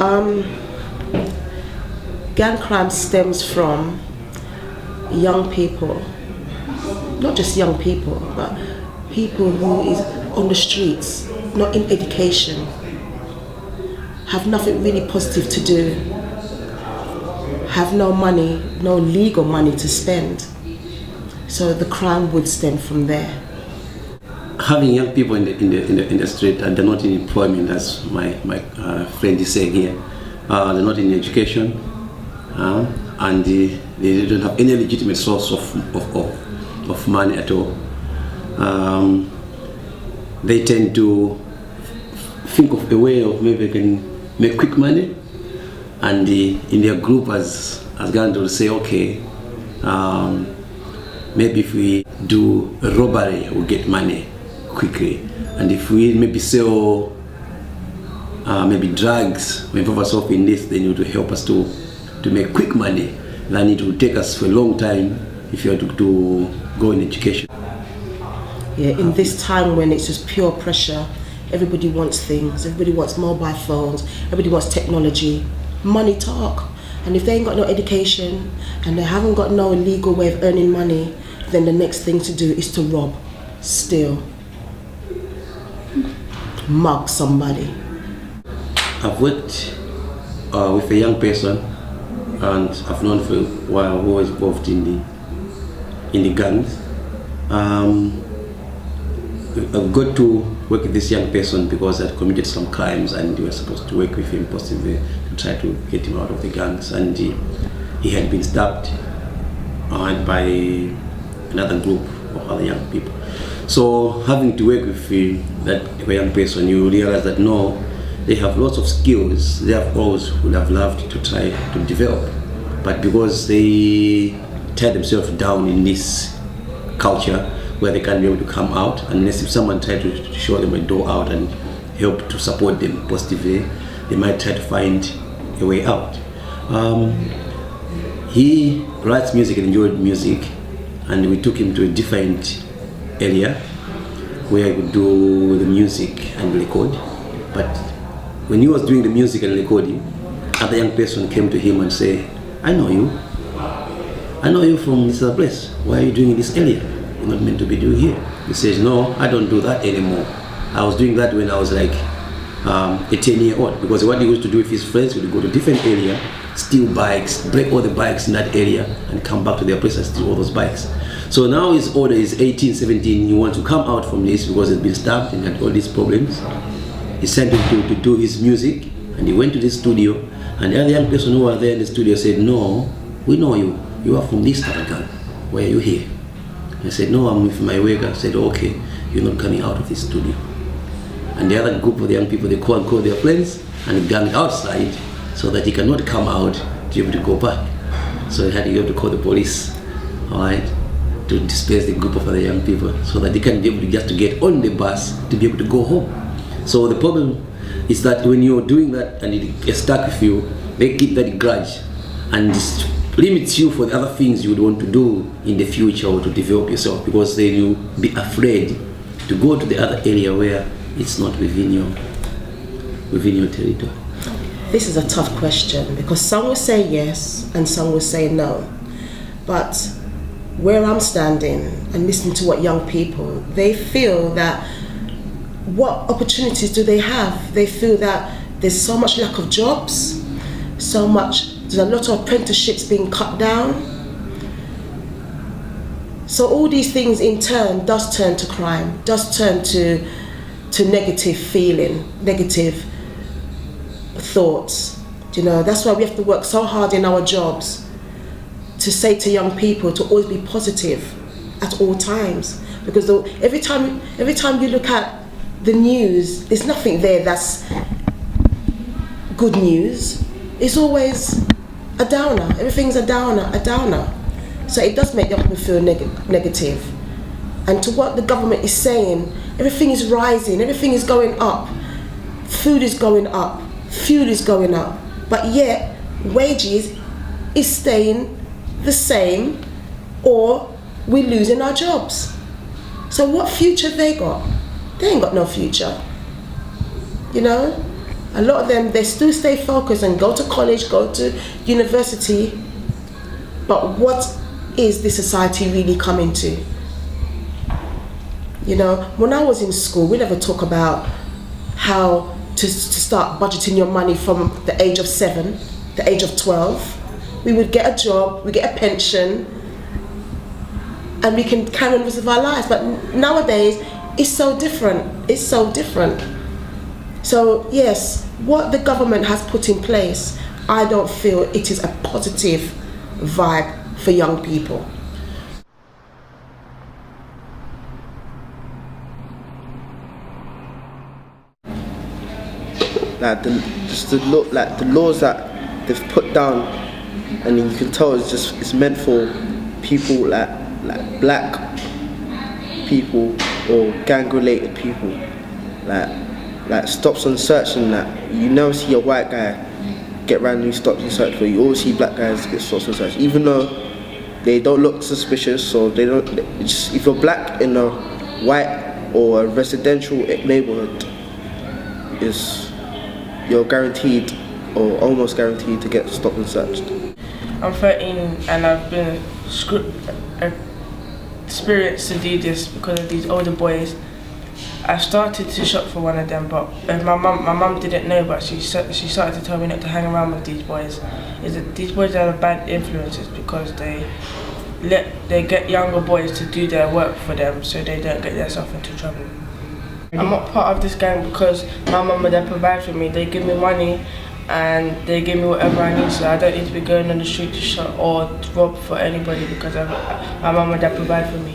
Um, Gang crime stems from young people, not just young people, but people who is on the streets, not in education, have nothing really positive to do, have no money, no legal money to spend. So the crime would stem from there. Having young people in the street and they're not in employment, as my friend is saying here, they're not in education, and they don't have any legitimate source of money at all. They tend to think of a way of maybe they can make quick money, and in their group, as Gandhi will say, okay, maybe if we do a robbery, we'll get money quickly, and if we maybe sell maybe drugs, we involve ourselves in this, they need to help us to make quick money. Then it will take us for a long time if you are to go in education. Yeah, in this time when it's just pure pressure, everybody wants things, everybody wants mobile phones, everybody wants technology, money talk. And if they ain't got no education and they haven't got no legal way of earning money, then the next thing to do is to rob, steal, mug somebody. I've worked with a young person, and I've known for a while who was involved in the gangs. I've got to work with this young person because I'd committed some crimes, and we were supposed to work with him possibly to try to get him out of the gangs. And he had been stabbed by another group of other young people. So having to work with that young person, you realize that no, they have lots of skills they have always would have loved to try to develop, but because they tie themselves down in this culture where they can't be able to come out unless if someone tried to show them a door out and help to support them positively, they might try to find a way out. He writes music and enjoyed music, and we took him to a different area where he would do the music and record. But when he was doing the music and recording, other young person came to him and say, I know you from this other place. Why are you doing in this area? You're not meant to be doing here. He says, no, I don't do that anymore. I was doing that when I was like a 10-year-old, because what he used to do with his friends, he would go to a different area, steal bikes, break all the bikes in that area, and come back to their place and steal all those bikes. So now his older is 18, 17, he wants to come out from this because he's been stabbed and had all these problems. He sent him to do his music, and he went to the studio, and the other young person who was there in the studio said, no, we know you. You are from this other gang. Why are you here? I said, no, I'm with my work. I said, okay, you're not coming out of this studio. And the other group of the young people, they call their friends and gang outside so that he cannot come out to be able to go back. So he had to go to call the police, all right, to disperse the group of other young people so that they can be able to just to get on the bus to be able to go home. So the problem is that when you're doing that and it gets stuck with you, they keep that grudge and limits you for the other things you would want to do in the future or to develop yourself, because then you'll be afraid to go to the other area where it's not within your territory. This is a tough question because some will say yes and some will say no. But where I'm standing and listening to what young people, they feel that what opportunities do they have? They feel that there's so much lack of jobs, there's a lot of apprenticeships being cut down. So all these things in turn does turn to crime, does turn to negative feeling, negative thoughts. You know, that's why we have to work so hard in our jobs to say to young people to always be positive at all times. Because every time you look at the news, there's nothing there that's good news. It's always a downer. Everything's a downer. So it does make young people feel negative. And to what the government is saying, everything is rising, everything is going up. Food is going up, fuel is going up. But yet, wages is staying the same, or we're losing our jobs. So what future have they got? They ain't got no future. You know? A lot of them, they still stay focused and go to college, go to university, but what is this society really coming to? You know, when I was in school, we never talk about how to start budgeting your money from the age of 7, the age of 12. We would get a job, we get a pension, and we can carry on the rest of our lives. But nowadays, it's so different. It's so different. So yes, what the government has put in place, I don't feel it is a positive vibe for young people. Like the laws that they've put down, and you can tell it's meant for people like black people or gang-related people. Like stops and search, and that you never see a white guy get randomly stopped and searched for. You always see black guys get stopped and searched, even though they don't look suspicious, or they don't. Just, if you're black in a white or a residential neighborhood, you're guaranteed or almost guaranteed to get stopped and searched. I'm 13 and I've been experienced to do this because of these older boys. I started to shop for one of them, but my mum didn't know, but she started to tell me not to hang around with these boys. Is that these boys are bad influences because they get younger boys to do their work for them, so they don't get themselves into trouble. I'm not part of this gang because my mum and dad provide for me. They give me money and they give me whatever I need, so I don't need to be going on the street to shop or rob for anybody because my mum and dad provide for me.